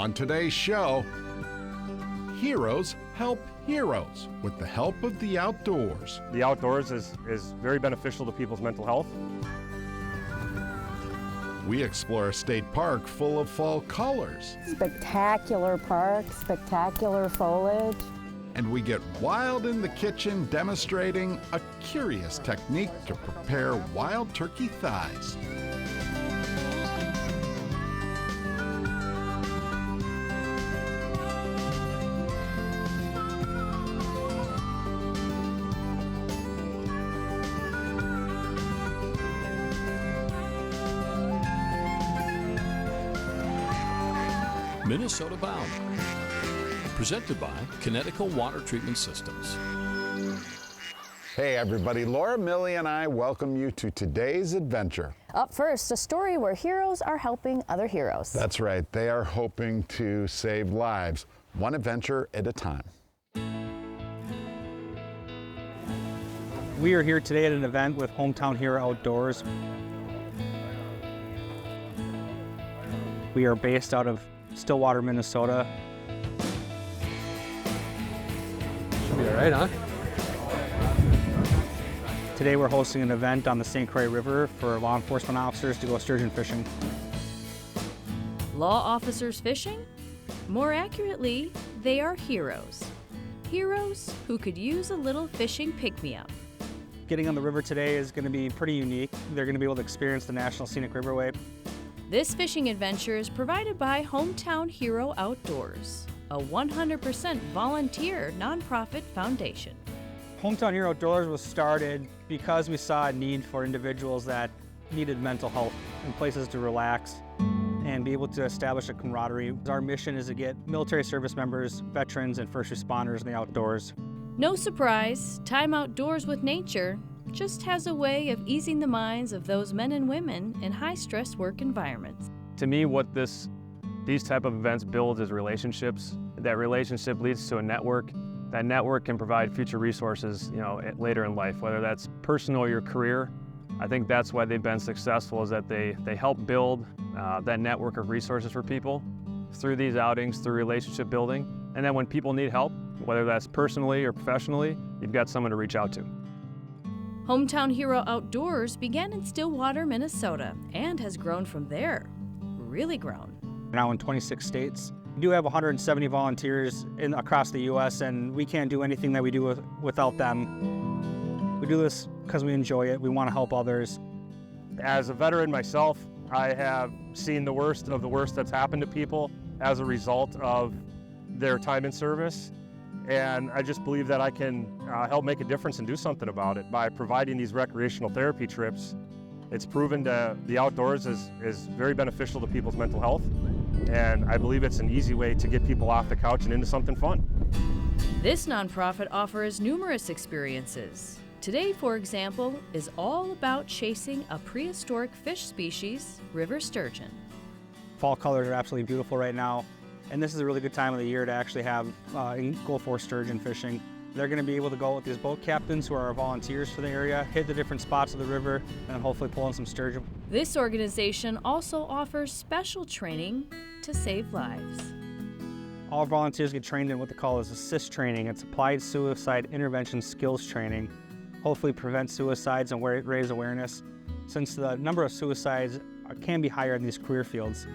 On today's show, heroes help heroes with the help of the outdoors. The outdoors is very beneficial to people's mental health. We explore a state park full of fall colors. Spectacular park, spectacular foliage. And we get wild in the kitchen demonstrating a curious technique to prepare wild turkey thighs. Minnesota Bound, presented by Connecticut Water Treatment Systems. Hey everybody, Laura, Millie, and I welcome you to today's adventure. Up first, a story where heroes are helping other heroes. That's right, they are hoping to save lives, one adventure at a time. We are here today at an event with Hometown Hero Outdoors. We are based out of Stillwater, Minnesota. Should be all right, huh? Today we're hosting an event on the St. Croix River for law enforcement officers to go sturgeon fishing. Law officers fishing? More accurately, they are heroes. Heroes who could use a little fishing pick-me-up. Getting on the river today is going to be pretty unique. They're going to be able to experience the National Scenic Riverway. This fishing adventure is provided by Hometown Hero Outdoors, a 100% volunteer nonprofit foundation. Hometown Hero Outdoors was started because we saw a need for individuals that needed mental health and places to relax and be able to establish a camaraderie. Our mission is to get military service members, veterans, and first responders in the outdoors. No surprise, time outdoors with nature just has a way of easing the minds of those men and women in high-stress work environments. To me, what these type of events builds is relationships. That relationship leads to a network. That network can provide future resources, later in life, whether that's personal or your career. I think that's why they've been successful, is that they help build that network of resources for people through these outings, through relationship building. And then when people need help, whether that's personally or professionally, you've got someone to reach out to. Hometown Hero Outdoors began in Stillwater, Minnesota, and has grown from there. Really grown. Now in 26 states. We do have 170 volunteers across the U.S., and we can't do anything that we do without them. We do this because we enjoy it. We want to help others. As a veteran myself, I have seen the worst of the worst that's happened to people as a result of their time in service. And I just believe that I can help make a difference and do something about it by providing these recreational therapy trips. It's proven the outdoors is very beneficial to people's mental health, and I believe it's an easy way to get people off the couch and into something fun. This nonprofit offers numerous experiences. Today, for example, is all about chasing a prehistoric fish species, river sturgeon. Fall colors are absolutely beautiful right now. And this is a really good time of the year to actually have go for sturgeon fishing. They're going to be able to go with these boat captains who are our volunteers for the area, hit the different spots of the river, and hopefully pull in some sturgeon. This organization also offers special training to save lives. All volunteers get trained in what they call as assist training. It's applied suicide intervention skills training. Hopefully prevent suicides and raise awareness, since the number of suicides can be higher in these career fields.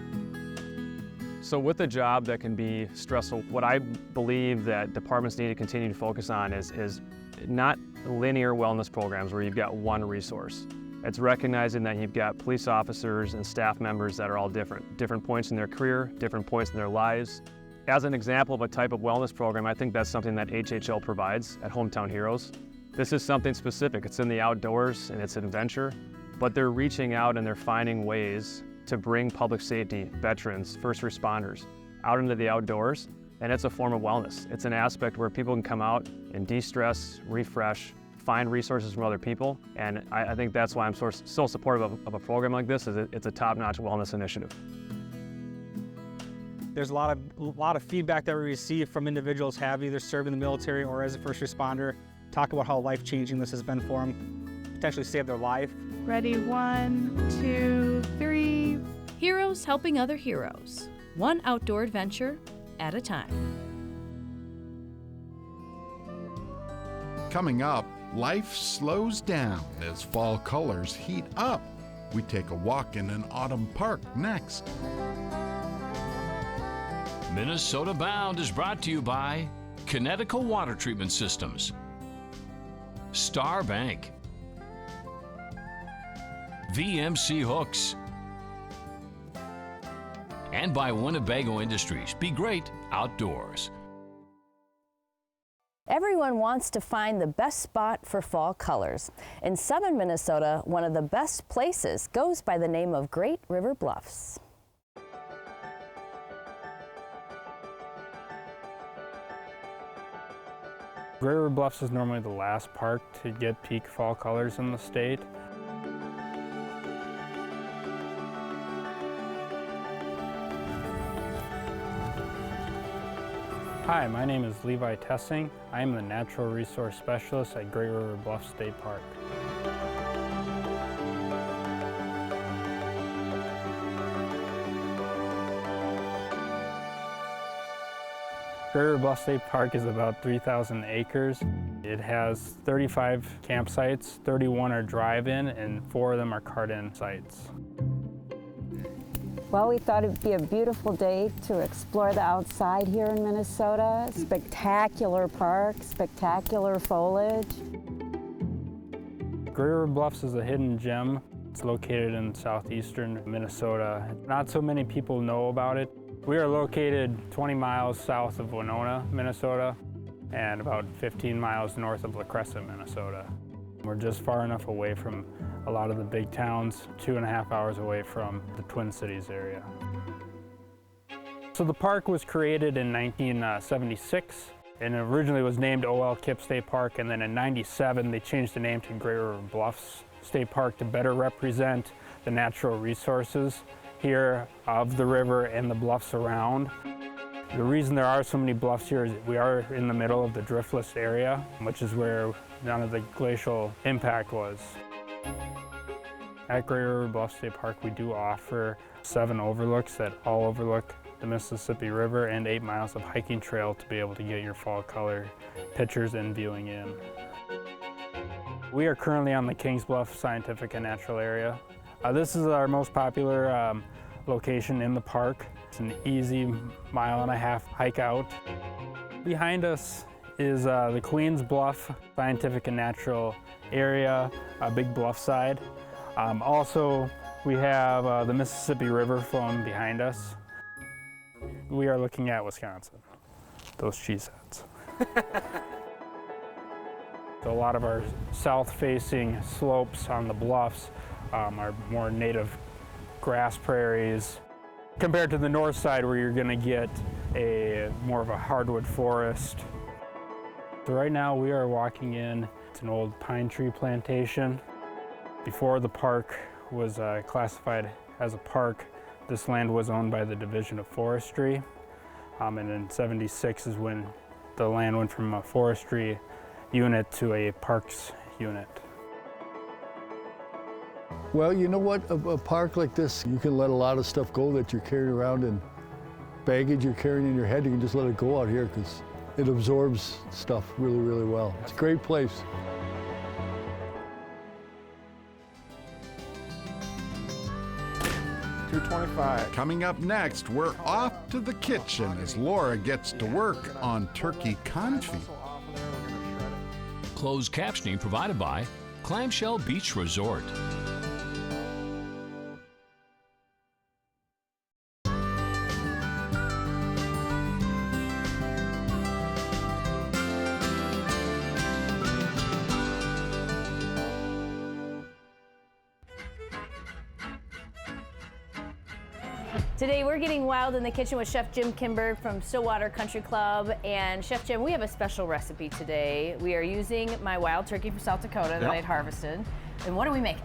So with a job that can be stressful, what I believe that departments need to continue to focus on is not linear wellness programs where you've got one resource. It's recognizing that you've got police officers and staff members that are all different points in their career, different points in their lives. As an example of a type of wellness program, I think that's something that HHL provides at Hometown Heroes. This is something specific. It's in the outdoors and it's an adventure, but they're reaching out and they're finding ways to bring public safety, veterans, first responders out into the outdoors, and it's a form of wellness. It's an aspect where people can come out and de-stress, refresh, find resources from other people, and I think that's why I'm so supportive of a program like this. It's a top-notch wellness initiative. There's a lot of feedback that we receive from individuals who have either served in the military or as a first responder, talk about how life-changing this has been for them, potentially save their life. Ready, 1, 2, 3. Heroes helping other heroes. one outdoor adventure at a time. Coming up, life slows down as fall colors heat up. We take a walk in an autumn park next. Minnesota Bound is brought to you by Connecticut Water Treatment Systems, Star Bank, VMC Hooks, and by Winnebago Industries. Be great outdoors. Everyone wants to find the best spot for fall colors. In southern Minnesota, one of the best places goes by the name of Great River Bluffs. Great River Bluffs is normally the last park to get peak fall colors in the state. Hi, my name is Levi Tessing. I am the Natural Resource Specialist at Great River Bluffs State Park. Great River Bluffs State Park is about 3,000 acres. It has 35 campsites, 31 are drive-in, and 4 of them are cart-in sites. Well, we thought it'd be a beautiful day to explore the outside here in Minnesota. Spectacular park, spectacular foliage. Great River Bluffs is a hidden gem. It's located in southeastern Minnesota. Not so many people know about it. We are located 20 miles south of Winona, Minnesota, and about 15 miles north of La Crescent, Minnesota. We're just far enough away from a lot of the big towns, 2.5 hours away from the Twin Cities area. So the park was created in 1976 and originally was named O.L. Kipp State Park, and then in '97 they changed the name to Great River Bluffs State Park to better represent the natural resources here of the river and the bluffs around. The reason there are so many bluffs here is we are in the middle of the driftless area, which is where none of the glacial impact was. At Great River Bluffs State Park, we do offer 7 overlooks that all overlook the Mississippi River and 8 miles of hiking trail to be able to get your fall color pictures and viewing in. We are currently on the Kings Bluff Scientific and Natural Area. This is our most popular location in the park. It's an easy 1.5 mile hike out. Behind us is the Queens Bluff Scientific and Natural Area, a big bluff side. Also, we have the Mississippi River flowing behind us. We are looking at Wisconsin, those cheeseheads. So a lot of our south-facing slopes on the bluffs are more native grass prairies, compared to the north side where you're going to get more of a hardwood forest. So right now we are walking in. It's an old pine tree plantation. Before the park was classified as a park, this land was owned by the Division of Forestry. And in '76 is when the land went from a forestry unit to a parks unit. Well, you know what? A park like this, you can let a lot of stuff go that you're carrying around, and baggage you're carrying in your head, you can just let it go out here because it absorbs stuff really, really well. It's a great place. Coming up next, we're off to the kitchen as Laura gets to work on turkey confit. Closed captioning provided by Clamshell Beach Resort. Today we're getting wild in the kitchen with Chef Jim Kimberg from Stillwater Country Club. And Chef Jim, we have a special recipe today. We are using my wild turkey from South Dakota that I'd harvested. And what are we making?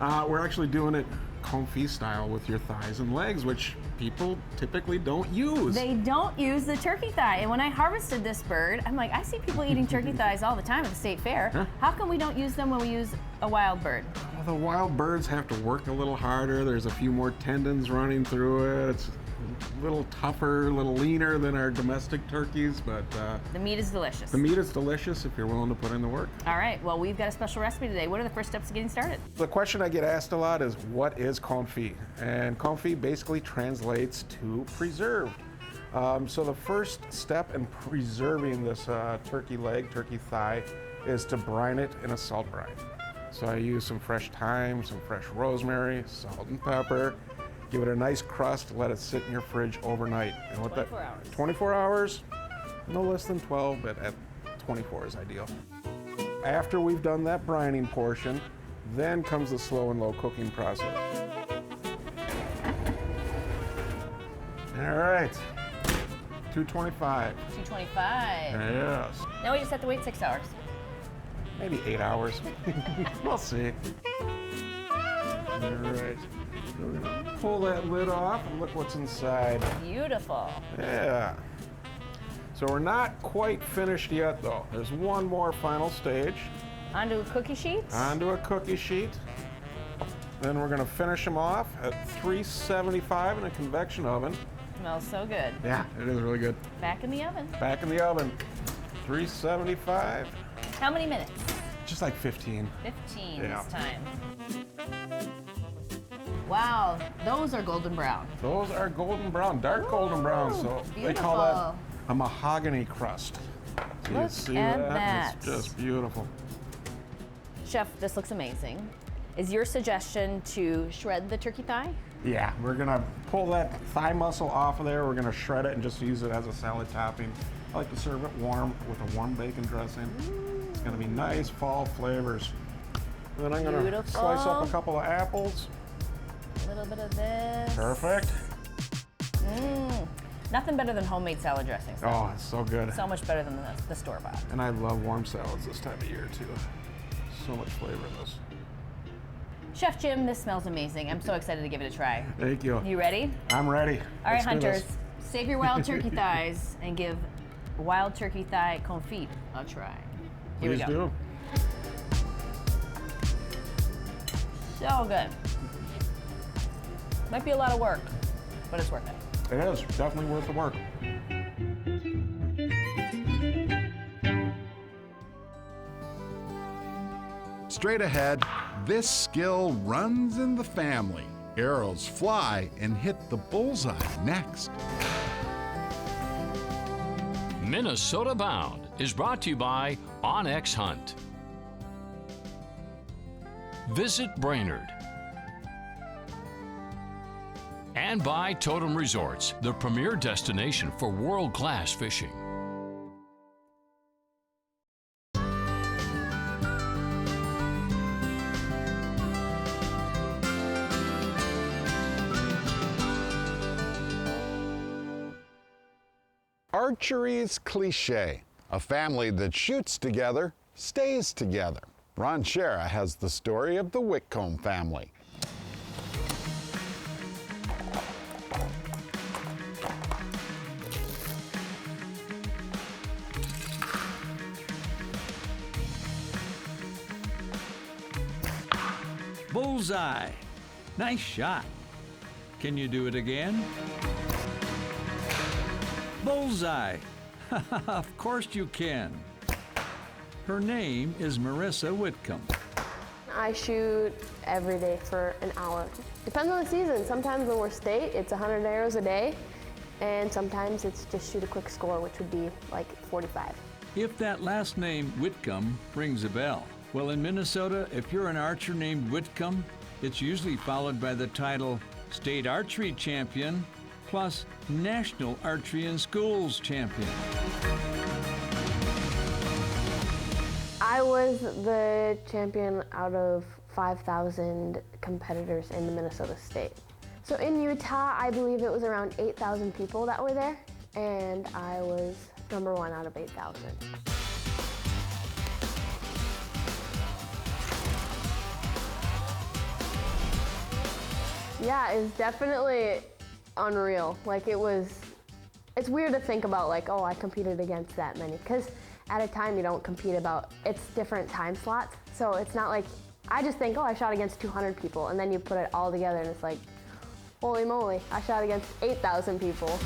We're actually doing it confit style with your thighs and legs, which people typically don't use. They don't use the turkey thigh. And when I harvested this bird, I'm like, I see people eating turkey thighs all the time at the state fair. How come we don't use them when we use a wild bird? The wild birds have to work a little harder. There's a few more tendons running through it. It's a little tougher, a little leaner than our domestic turkeys, but the meat is delicious. The meat is delicious if you're willing to put in the work. All right, well, we've got a special recipe today. What are the first steps to getting started? The question I get asked a lot is, what is confit? And confit basically translates to preserved. So the first step in preserving this turkey leg, turkey thigh, is to brine it in a salt brine. So I use some fresh thyme, some fresh rosemary, salt and pepper. Give it a nice crust, let it sit in your fridge overnight. And what 24 hours. 24 hours, no less than 12, but at 24 is ideal. After we've done that brining portion, then comes the slow and low cooking process. All right, 225. 225. Yes. Now we just have to wait 6 hours. Maybe 8 hours. We'll see. All right. We're gonna pull that lid off and look what's inside. Beautiful. Yeah. So we're not quite finished yet, though. There's one more final stage. Onto a cookie sheet. Onto a cookie sheet. Then we're gonna finish them off at 375 in a convection oven. Smells so good. Yeah, it is really good. Back in the oven. Back in the oven. 375. How many minutes? Just like 15. 15 Yeah. this time. Wow, those are golden brown. Those are golden brown, dark golden brown. So they call that a mahogany crust. So you Look see at that? that. It's just beautiful. Chef, this looks amazing. Is your suggestion to shred the turkey thigh? Yeah, we're gonna pull that thigh muscle off of there. We're gonna shred it and just use it as a salad topping. I like to serve it warm with a warm bacon dressing. It's gonna be nice fall flavors. And then I'm gonna Beautiful. slice up a couple of apples. A little bit of this. Perfect. Nothing better than homemade salad dressings. Oh, it's so good. So much better than the store-bought. And I love warm salads this time of year too. So much flavor in this. Chef Jim, this smells amazing. I'm so excited to give it a try. Thank you. You ready? I'm ready. All right, Let's do hunters, this. save your wild turkey thighs and give wild turkey thigh confit a try. Here Please we go. do. So good. Might be a lot of work, but it's worth it. It is definitely worth the work. Straight ahead, this skill runs in the family. Arrows fly and hit the bullseye next. Minnesota Bound is brought to you by OnX Hunt. Visit Brainerd. And by Totem Resorts, the premier destination for world-class fishing. Archery's cliche. A family that shoots together stays together. Ron Shera has the story of the Whitcomb family. Bullseye. Nice shot. Can you do it again? Bullseye. Of course you can. Her name is Marissa Whitcomb. I shoot every day for an hour. Depends on the season. Sometimes when we're state, it's 100 arrows a day, and sometimes it's just shoot a quick score, which would be like 45. If that last name, Whitcomb, rings a bell. Well, in Minnesota, if you're an archer named Whitcomb, it's usually followed by the title State Archery Champion, plus National Archery in Schools Champion. I was the champion out of 5,000 competitors in the Minnesota state. So in Utah, I believe it was around 8,000 people that were there, and I was number one out of 8,000. Yeah, it's definitely unreal. Like it's weird to think about like, oh, I competed against that many. Because at a time you don't compete about, it's different time slots. So it's not like I just think, oh, I shot against 200 people, and then you put it all together and it's like, holy moly, I shot against 8,000 people.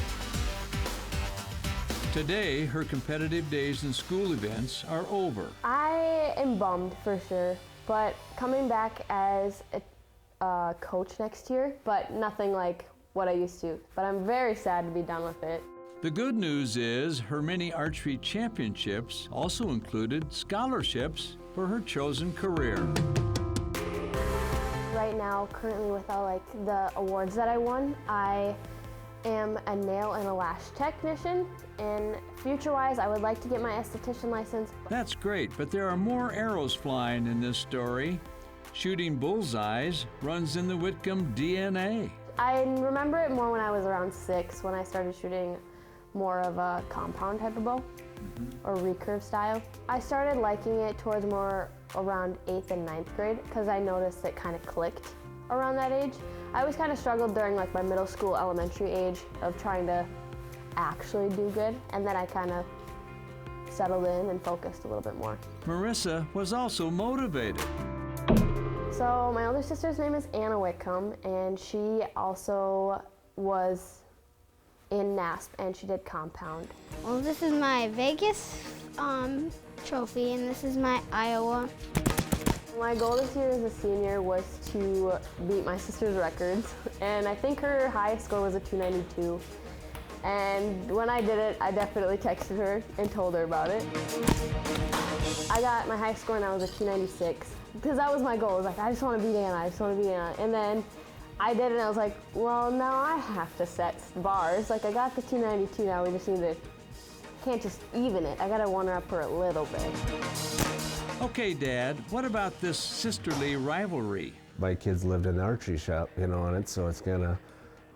Today, her competitive days and school events are over. I am bummed for sure, but coming back as a coach next year, but nothing like what I used to. But I'm very sad to be done with it. The good news is her mini archery championships also included scholarships for her chosen career. Right now, currently with all like the awards that I won, I am a nail and a lash technician, and future-wise, I would like to get my esthetician license. That's great, but there are more arrows flying in this story. Shooting bullseyes runs in the Whitcomb DNA. I remember it more when I was around 6, when I started shooting more of a compound type of bow, or recurve style. I started liking it towards more around 8th and 9th grade, because I noticed it kind of clicked around that age. I always kind of struggled during like my middle school, elementary age of trying to actually do good, and then I kind of settled in and focused a little bit more. Marissa was also motivated. So my older sister's name is Anna Whitcomb, and she also was in NASP, and she did compound. Well, this is my Vegas trophy, and this is my Iowa. My goal this year as a senior was to beat my sister's records, and I think her highest score was a 292. And when I did it, I definitely texted her and told her about it. I got my highest score and I was a 296, because that was my goal. I was like, I just want to beat Anna, I just want to beat Anna. And then I did it and I was like, well, now I have to set bars. Like, I got the 292, now we just need to, can't just even it. I got to one-up her a little bit. Okay, Dad, what about this sisterly rivalry? My kids lived in the archery shop, on it, so it's kind of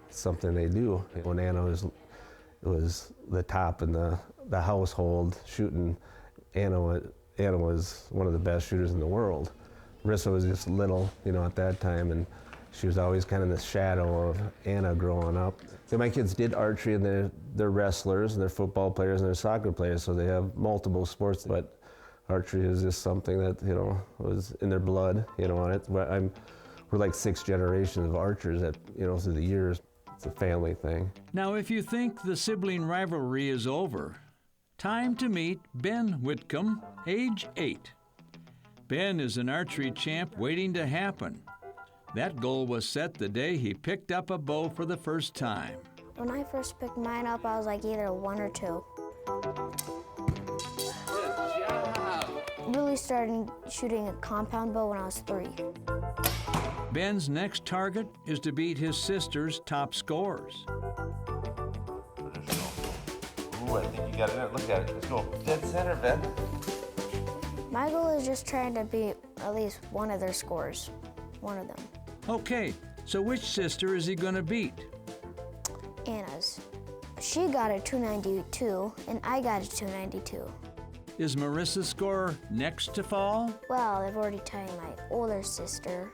something they do. When Anna was the top in the household shooting, Anna was one of the best shooters in the world. Marissa was just little, at that time, and she was always kind of in the shadow of Anna growing up. So my kids did archery, and they're wrestlers, and they're football players, and they're soccer players, so they have multiple sports. But archery is just something that, was in their blood, on it. We're like 6 generations of archers that, through the years. It's a family thing. Now, if you think the sibling rivalry is over, time to meet Ben Whitcomb, age 8. Ben is an archery champ waiting to happen. That goal was set the day he picked up a bow for the first time. When I first picked mine up, I was like either 1 or 2. Really started shooting a compound bow when I was 3. Ben's next target is to beat his sister's top scores. Ooh, I think you got it. Look at it. Let's go. Dead center, Ben. My goal is just trying to beat at least one of their scores. One of them. Okay, so which sister is he going to beat? Anna's. She got a 292, and I got a 292. Is Marissa's score next to fall? Well, I've already tied my older sister.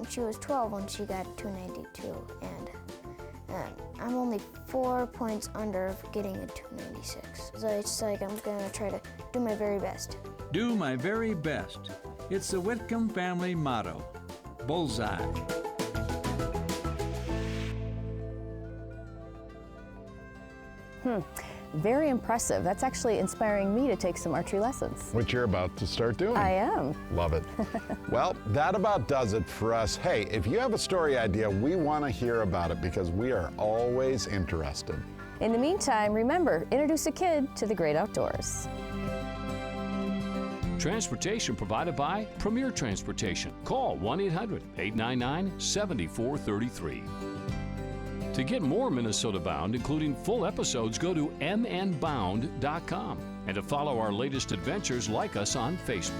She was 12 when she got 292, and I'm only 4 points under of getting a 296. So it's like I'm gonna try to do my very best. Do my very best. It's the Whitcomb family motto. Bullseye. Very impressive. That's actually inspiring me to take some archery lessons. Which you're about to start doing. I am. Love it. Well, that about does it for us. Hey, if you have a story idea, we want to hear about it because we are always interested. In the meantime, remember, introduce a kid to the great outdoors. Transportation provided by Premier Transportation. Call 1-800-899-7433. To get more Minnesota Bound, including full episodes, go to mnbound.com. And to follow our latest adventures, like us on Facebook.